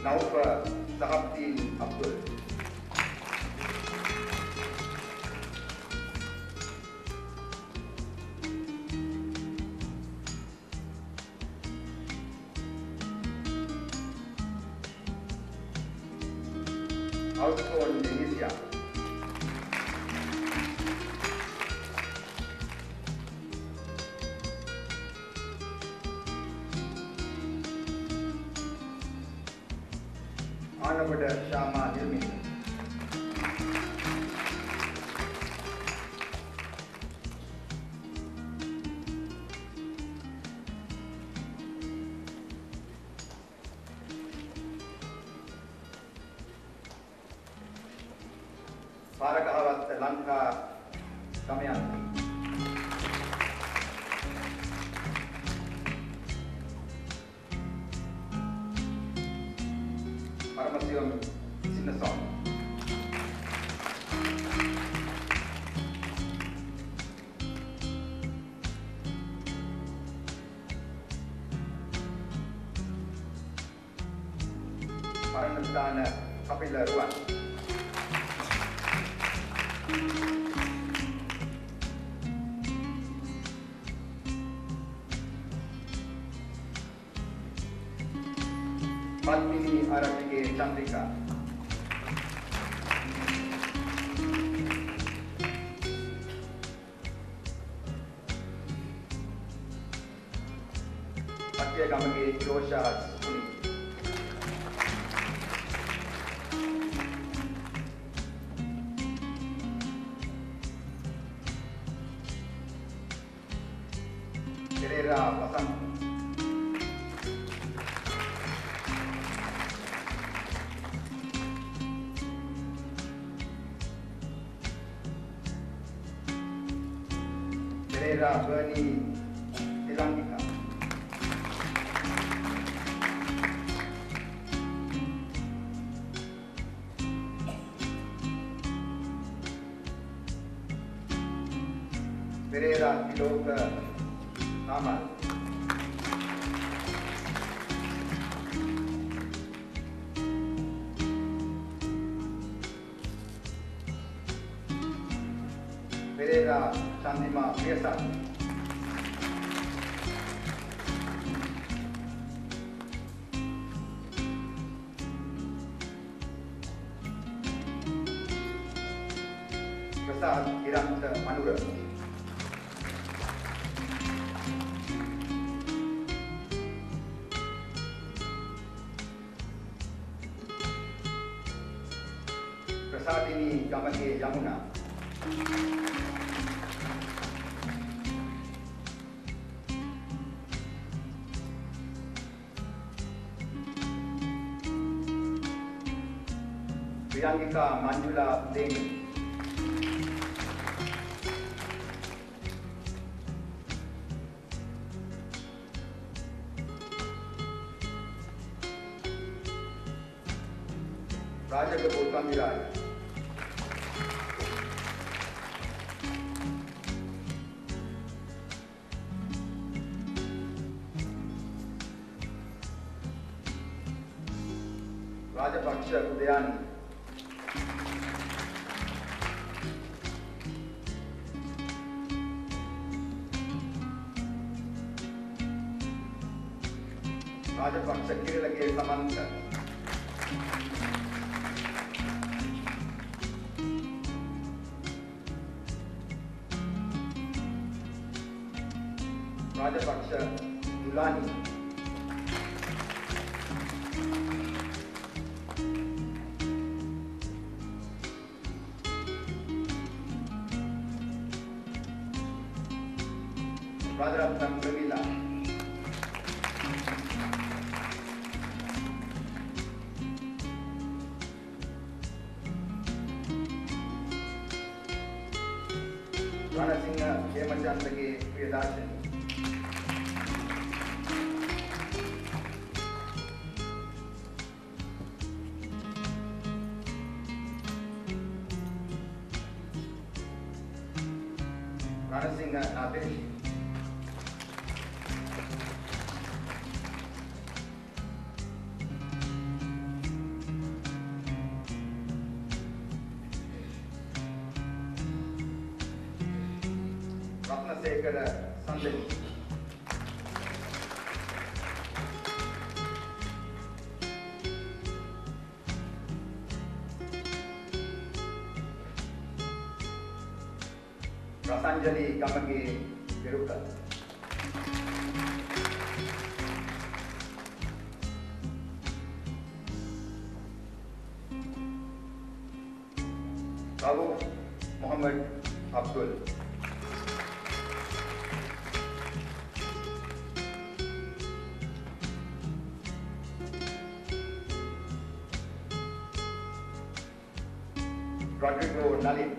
Naufa Sahabdin Abdul. Alton Indonesia. Anabada Shama Nirmin. Parakawat Lanka Damayanti. Paramasivam Sinnason. Paranatana Kapila Ruan. Padmini Aratige Chandrika. Satya Gamage Josha Suni. Pereira Pasang. Pereira Bernie Tilangika. Pereira Tiloka Namal. Pereira Chandima Piasan. Prasad Iranta Manura. Prasadini Gamage Yamuna. Priyankika Manjula Deni. Raja Gautam Viraj. Rajapaksha Udayani. Rajapaksha Kirilage Samantha. Rajapaksha Dulani. Rajaratnam Pramila. Ranasingha Hemachandage Priyadashini. Ranasingha Nadesh. Gunasekara Sandani. Rasanjali Gamage Viruka. Abu Muhammad Abdul. Rodrigo Nalin.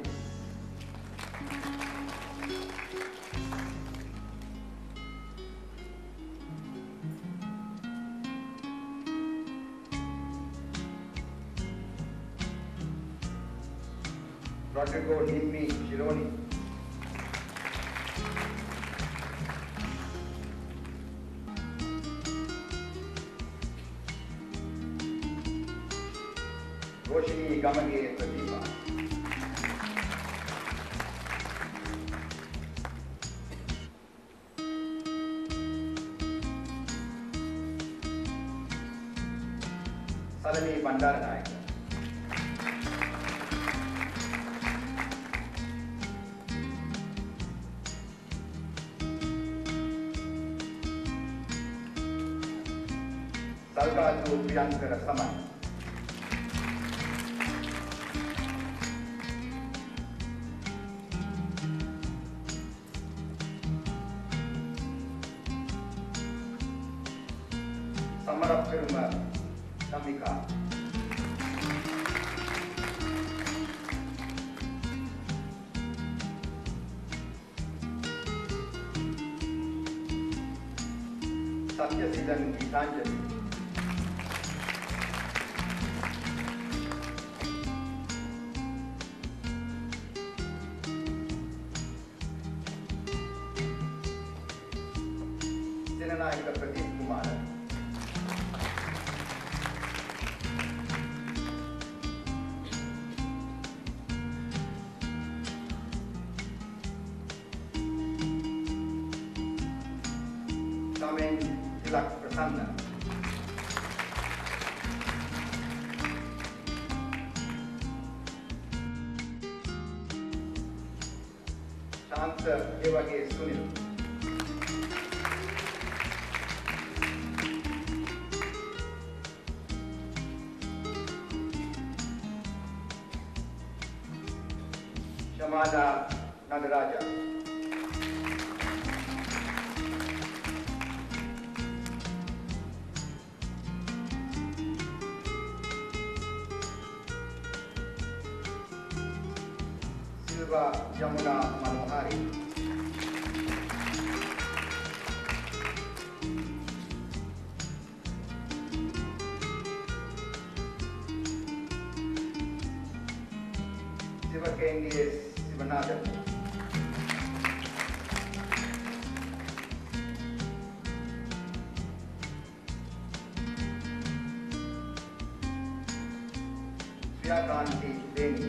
Rodrigo Nimmi Shironi. Roshini Gamage Pradeepa. Salani Bandaranayak. Salgatu Priyankara Saman. Samarapiruma Samika. Satyasidan Gitanjali. Senanayaka Pradeep Kumar. Samen Tilak Prasanna. Shanta Devage Sunil. Shamada Nagaraja. Silva Jamuna Manohari. Sivakengi Sivanathan. Sriyakanti Deni.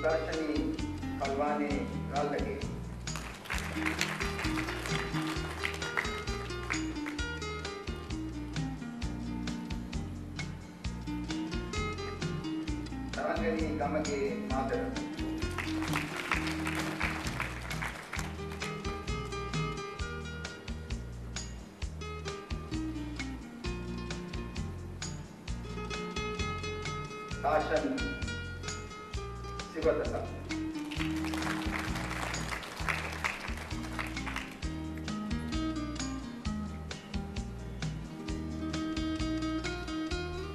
Darshani Kalwane Ralage. Tarangani Gamage Madara. Tashan Sivatasa.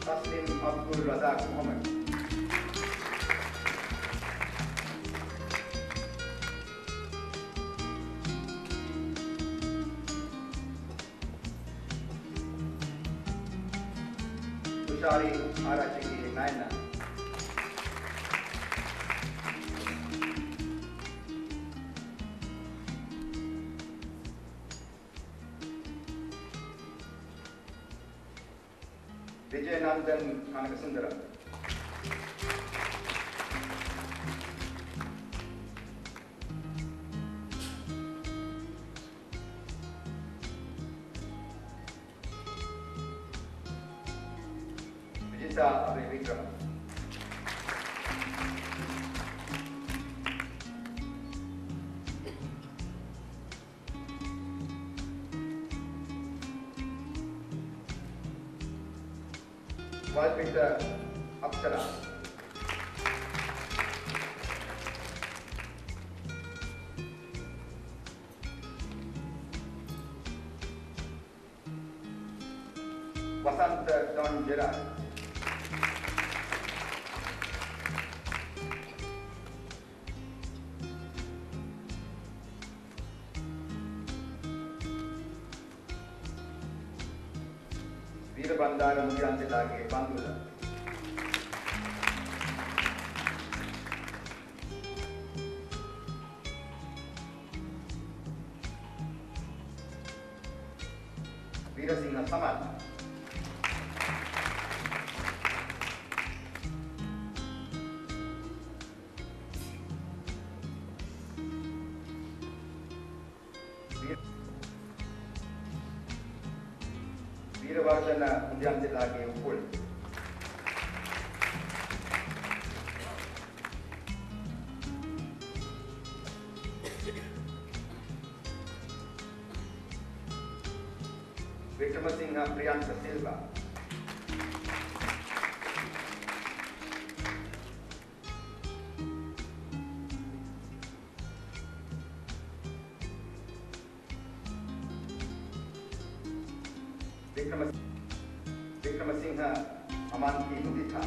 Taslim Abdul Razak Muhammad. Tushari Arachiki Naina. Vijayanandan Kanakasundara. Vijita Abhivikrama. Valpita Apsara. Vasanta Don Gerard. Veerabandara Mudyantilage Bandula. Veerasingha Samal. Jayewardenepura Mudyantilage Upul. Vikramasinghe Priyanka Silva. Vikramasinghe Amanti Mudita.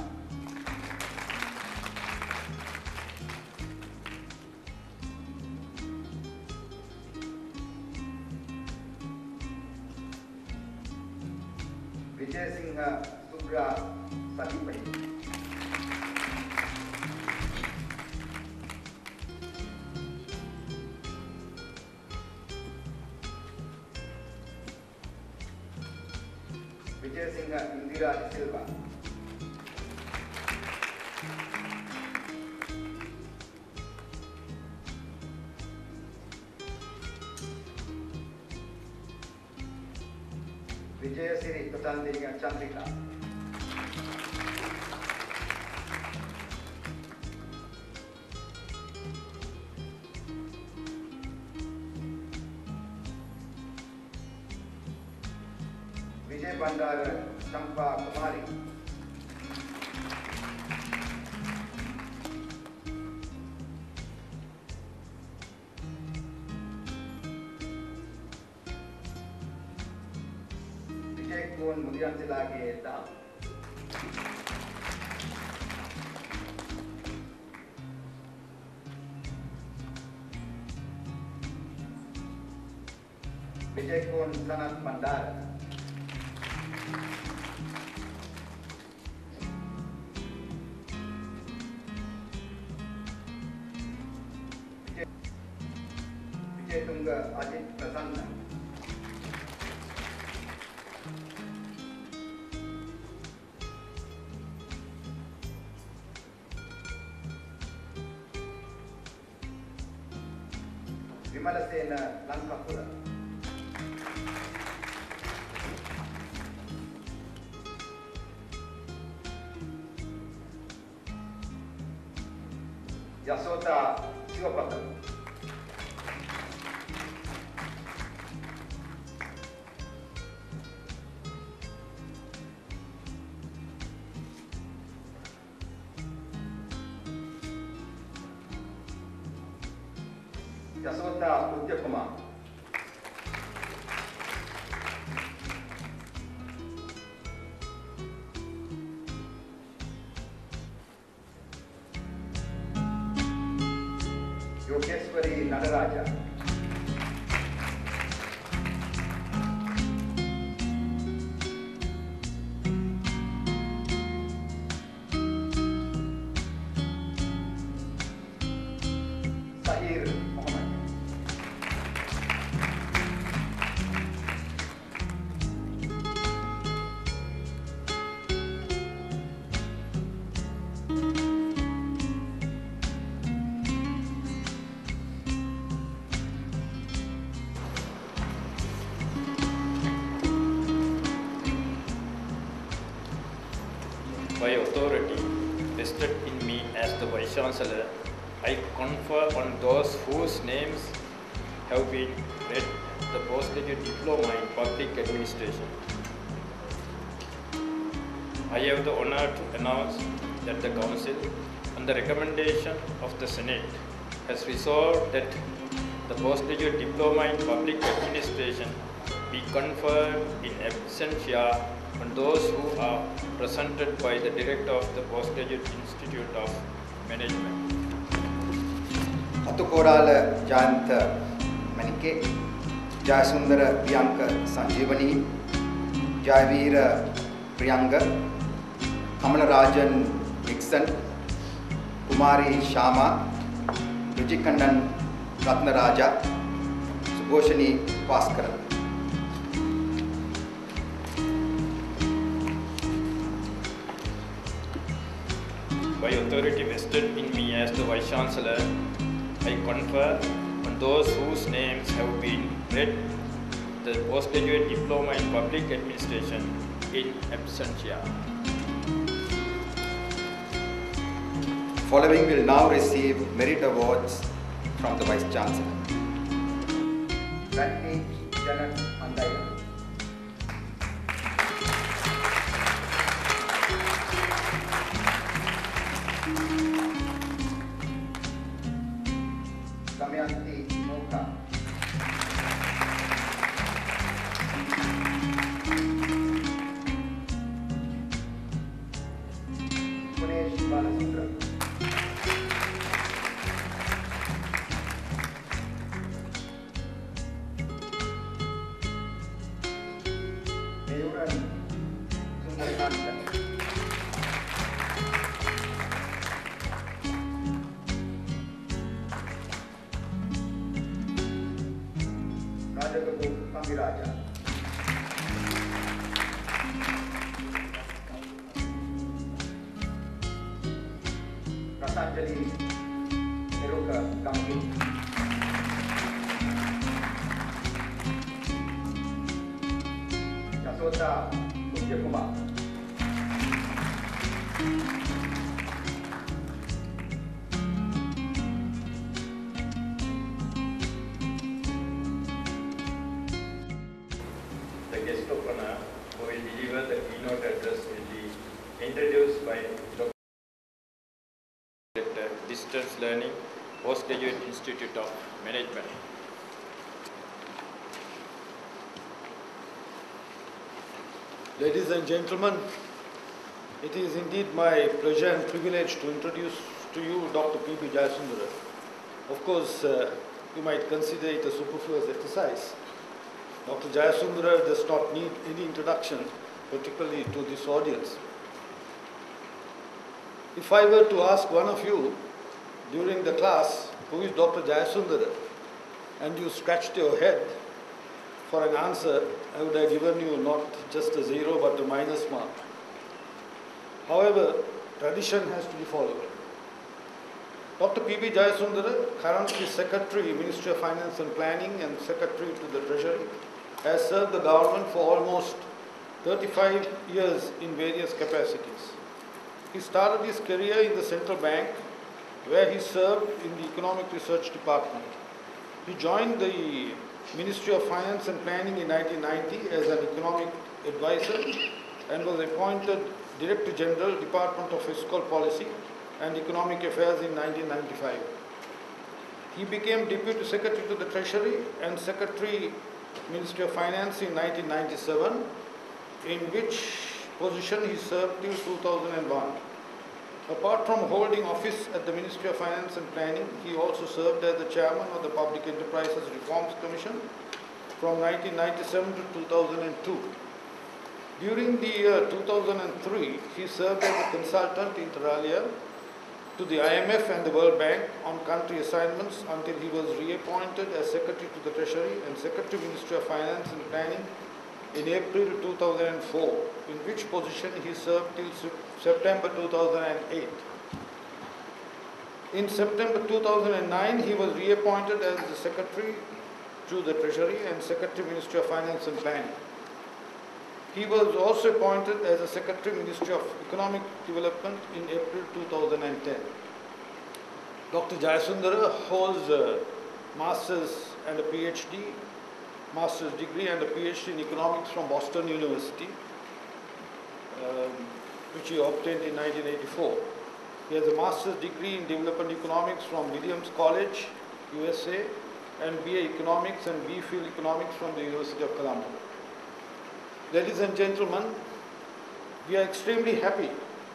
Vijayasinghe Subra Sadipati. Vijayasinghe Indira Silva. Vijayasiri Tatandiriga Chandrika. Vijay Bandara Champa Kumari. Vijay Kun Mudyantilage Dam. Vijay Kun Sanat Mandara. Vijay Tunga Ajit Prasanna. Vimalasena Lankapura. Yasota Sivapatam. Yasota Udyakumar. Yogeshwari Nadaraja. Sahir Muhammad. vested in me as the Vice Chancellor, I confer on those whose names have been read the postgraduate diploma in public administration. I have the honor to announce that the Council, on the recommendation of the Senate, has resolved that the postgraduate diploma in public administration be conferred in absentia on those who are presented by the Director of the Postgraduate Institute of Management. Atukorala Jayanta Manike, Jayasundara Priyanka Sanjeevani, Jayavira Priyanka, Kamalarajan Dixon, Kumari Shama, Rujikandan Ratnaraja, Subhoshini Bhaskaran. By authority vested in me as the Vice Chancellor, I confer on those whose names have been read the postgraduate diploma in public administration in absentia. Following will now receive merit awards from the Vice Chancellor. Randy Janan Andaya. Damayanti Mokha. Punesh Balasundram. Mayuran Sundarananda. Rajagabu Pambiraja. Rasanjali Neruka Kamki. Yasota Kumar. The guest of honor who will deliver the keynote address will be introduced by Dr. Director, Distance Learning, Postgraduate Institute of Management. Ladies and gentlemen, it is indeed my pleasure and privilege to introduce to you Dr. P.B. Jayasundara. Of course, you might consider it a superfluous exercise. Dr. Jayasundara does not need any introduction, particularly to this audience. If I were to ask one of you during the class, who is Dr. Jayasundara, and you scratched your head for an answer, I would have given you not just a 0 but a minus mark. However, tradition has to be followed. Dr. P.B. Jayasundara, currently Secretary, Ministry of Finance and Planning and Secretary to the Treasury, has served the government for almost 35 years in various capacities. He started his career in the Central Bank, where he served in the Economic Research Department. He joined the Ministry of Finance and Planning in 1990 as an economic advisor and was appointed Director General, Department of Fiscal Policy and Economic Affairs in 1995. He became Deputy Secretary to the Treasury and Secretary, Ministry of Finance in 1997, in which position he served till 2001. Apart from holding office at the Ministry of Finance and Planning, he also served as the Chairman of the Public Enterprises Reforms Commission from 1997 to 2002. During the year 2003, he served as a consultant inter alia to the IMF and the World Bank on country assignments until he was reappointed as Secretary to the Treasury and Secretary Ministry of Finance and Planning in April 2004, in which position he served till September 2008. In September 2009, he was reappointed as the Secretary to the Treasury and Secretary Ministry of Finance and Planning. He was also appointed as a Secretary Ministry of Economic Development in April 2010. Dr. Jayasundara holds a master's and a PhD, master's degree and a PhD in economics from Boston University, which he obtained in 1984. He has a master's degree in development economics from Williams College, USA, and BA Economics and B.Phil Economics from the University of Colombo. Ladies and gentlemen, we are extremely happy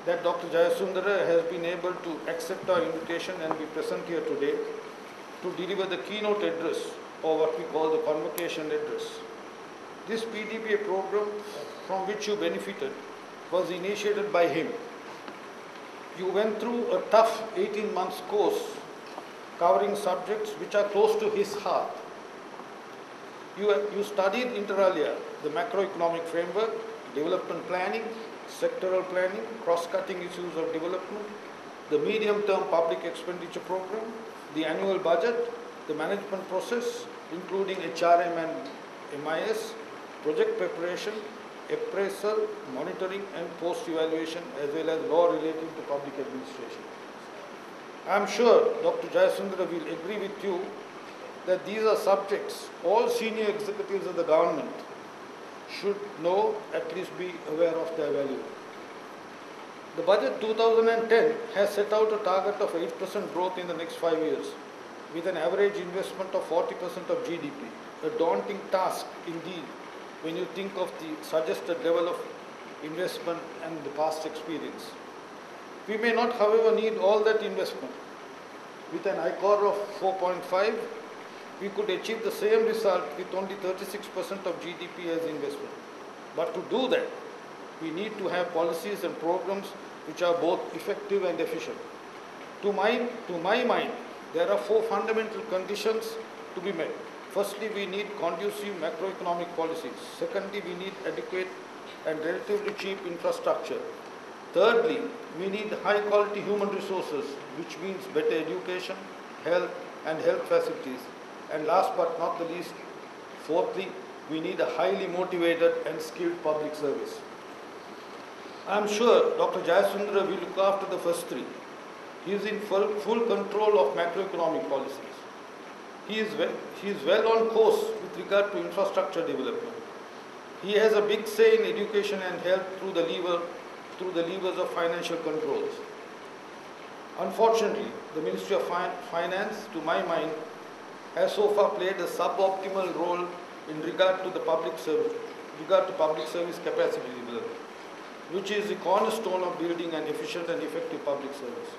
that Dr. Jayasundara has been able to accept our invitation and be present here today to deliver the keynote address, or what we call the Convocation address. This PDPA program from which you benefited was initiated by him. You went through a tough 18 months course covering subjects which are close to his heart. You studied inter alia the macroeconomic framework, development planning, sectoral planning, cross-cutting issues of development, the medium-term public expenditure program, the annual budget, the management process, including HRM and MIS, project preparation, appraisal, monitoring and post-evaluation, as well as law relating to public administration. I am sure Dr. Jayasundara will agree with you that these are subjects all senior executives of the government should know, at least be aware of their value. The budget 2010 has set out a target of 8% growth in the next 5 years, with an average investment of 40% of GDP. A daunting task indeed when you think of the suggested level of investment and the past experience. We may not, however, need all that investment. With an ICOR of 4.5, we could achieve the same result with only 36% of GDP as investment. But to do that, we need to have policies and programs which are both effective and efficient. To my mind, there are 4 fundamental conditions to be met. Firstly, we need conducive macroeconomic policies. Secondly, we need adequate and relatively cheap infrastructure. Thirdly, we need high quality human resources, which means better education, health and health facilities. And last but not the least, fourthly, we need a highly motivated and skilled public service. I am sure Dr. Jayasundara will look after the first 3. He is in full control of macroeconomic policies. He is well on course with regard to infrastructure development. He has a big say in education and health through the levers of financial controls. Unfortunately, the Ministry of Finance, to my mind, has so far played a suboptimal role in regard to public service capacity development, which is the cornerstone of building an efficient and effective public service.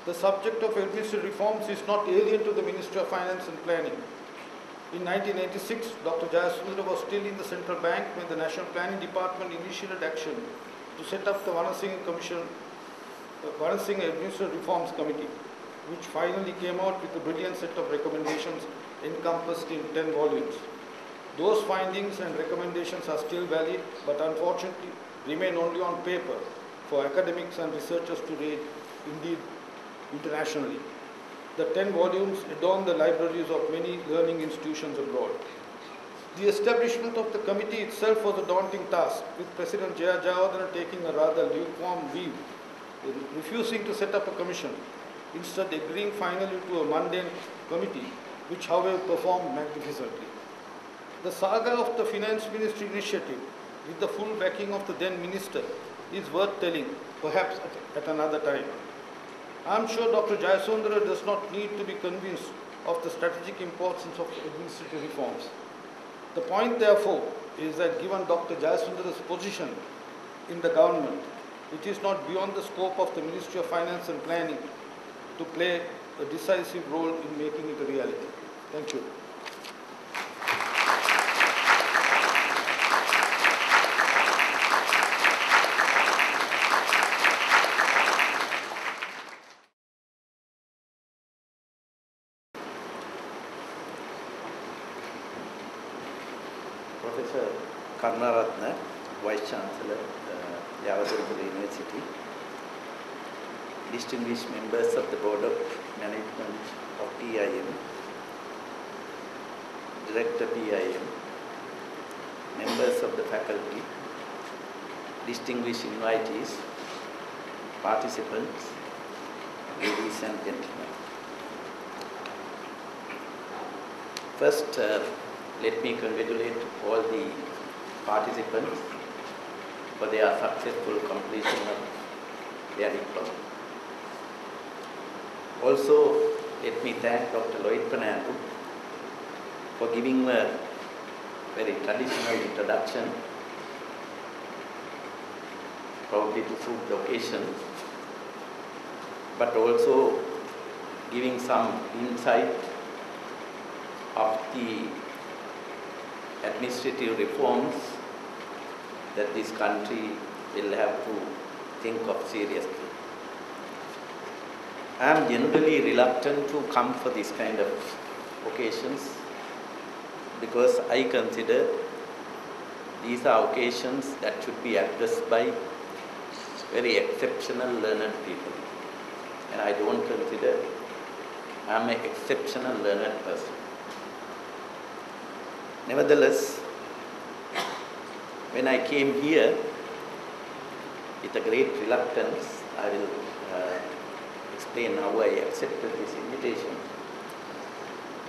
The subject of administrative reforms is not alien to the Ministry of Finance and Planning. In 1986, Dr. Jayasundara was still in the central bank when the National Planning Department initiated action to set up the Vanasinghe Administrative Reforms Committee, which finally came out with a brilliant set of recommendations encompassed in 10 volumes. Those findings and recommendations are still valid, but unfortunately remain only on paper for academics and researchers to read, indeed internationally. The 10 volumes adorn the libraries of many learning institutions abroad. The establishment of the committee itself was a daunting task, with President Sri Jayewardenepura taking a rather lukewarm view, refusing to set up a commission, instead agreeing finally to a mundane committee, which however performed magnificently. The saga of the Finance Ministry initiative, with the full backing of the then minister, is worth telling, perhaps at another time. I am sure Dr. Jayasundara does not need to be convinced of the strategic importance of administrative reforms. The point, therefore, is that given Dr. Jayasundara's position in the government, it is not beyond the scope of the Ministry of Finance and Planning to play a decisive role in making it a reality. Thank you. Professor Karnaratna, Vice Chancellor, Jayewardenepura University, distinguished members of the Board of Management of PIM, Director PIM, members of the faculty, distinguished invitees, participants, ladies and gentlemen. First, let me congratulate all the participants for their successful completion of their diploma. Also, let me thank Dr. Lloyd Fernando for giving a very traditional introduction, probably to suit the occasion, but also giving some insight of the administrative reforms that this country will have to think of seriously. I am generally reluctant to come for this kind of occasions because I consider these are occasions that should be addressed by very exceptional learned people. And I don't consider I am an exceptional learned person. Nevertheless, when I came here, with a great reluctance, I will explain how I accepted this invitation.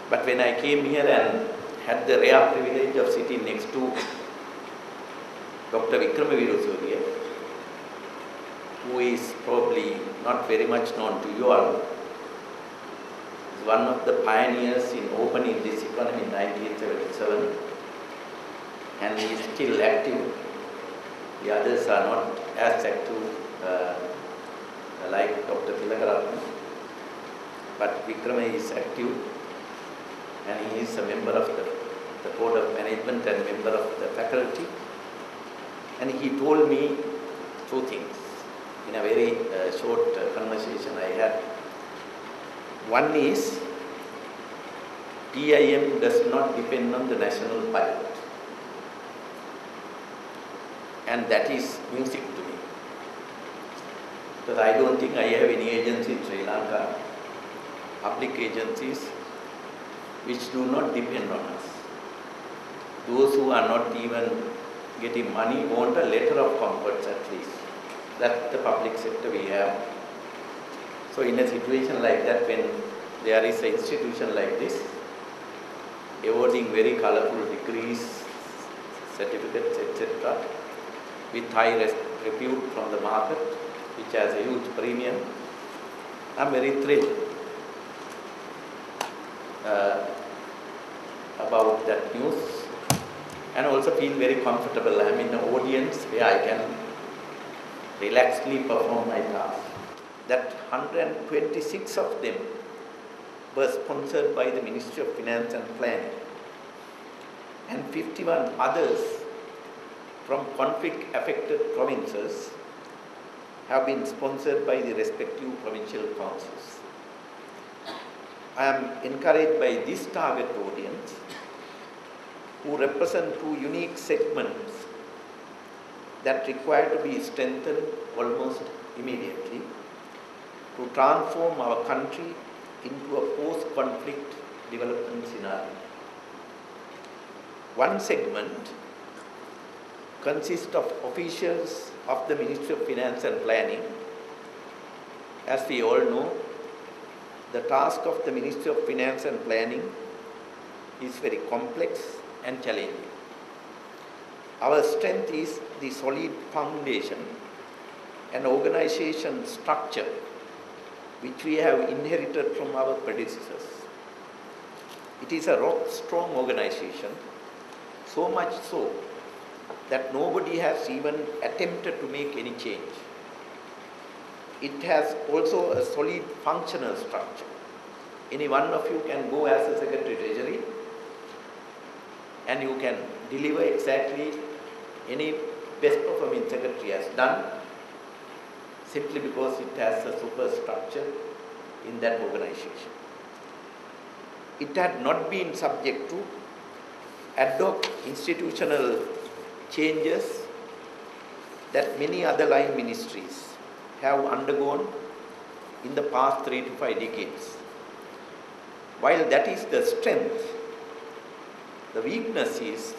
But when I came here and had the rare privilege of sitting next to Dr. Surya, who is probably not very much known to you all, is one of the pioneers in opening this economy in 1977, and he is still active. The others are not as active like Dr. Tilakaratne, but Vikrama is active, and he is a member of the Board of Management and member of the faculty. And he told me two things in a very short conversation I had. One is, TIM does not depend on the national budget, and that is music to me. Because I don't think I have any agency in Sri Lanka, public agencies, which do not depend on us. Those who are not even getting money want a letter of comfort at least. That's the public sector we have. So in a situation like that, when there is an institution like this, awarding very colorful degrees, certificates, etc., with high repute from the market, which has a huge premium, I'm very thrilled about that news, and also feel very comfortable. I'm in an audience where I can relaxedly perform my task. That 126 of them were sponsored by the Ministry of Finance and Planning, and 51 others from conflict-affected provinces have been sponsored by the respective provincial councils. I am encouraged by this target audience, who represent two unique segments that require to be strengthened almost immediately to transform our country into a post-conflict development scenario. One segment consists of officials of the Ministry of Finance and Planning. As we all know, the task of the Ministry of Finance and Planning is very complex and challenging. Our strength is the solid foundation and organization structure which we have inherited from our predecessors. It is a rock-strong organization, so much so that nobody has even attempted to make any change. It has also a solid functional structure. Any one of you can go as a Secretary Treasury and you can deliver exactly any best performing secretary has done, simply because it has a superstructure in that organization. It had not been subject to ad hoc institutional changes that many other line ministries have undergone in the past 3 to 5 decades. While that is the strength, the weakness is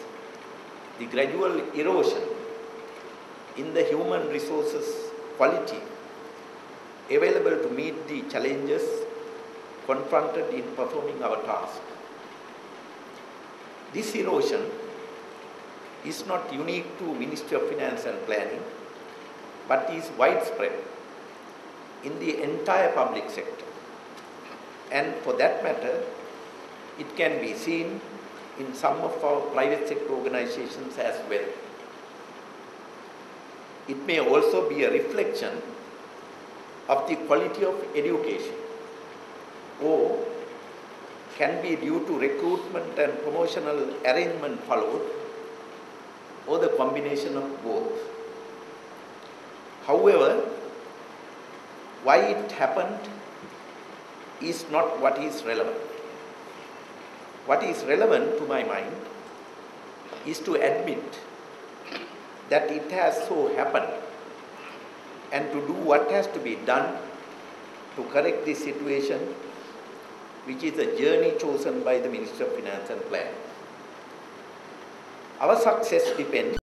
the gradual erosion in the human resources quality available to meet the challenges confronted in performing our task. This erosion is not unique to Ministry of Finance and Planning, but is widespread in the entire public sector. And for that matter, it can be seen in some of our private sector organizations as well. It may also be a reflection of the quality of education, or can be due to recruitment and promotional arrangement followed, or the combination of both. However, why it happened is not what is relevant. What is relevant to my mind is to admit that it has so happened and to do what has to be done to correct this situation, which is a journey chosen by the Ministry of Finance and Planning. Our success depends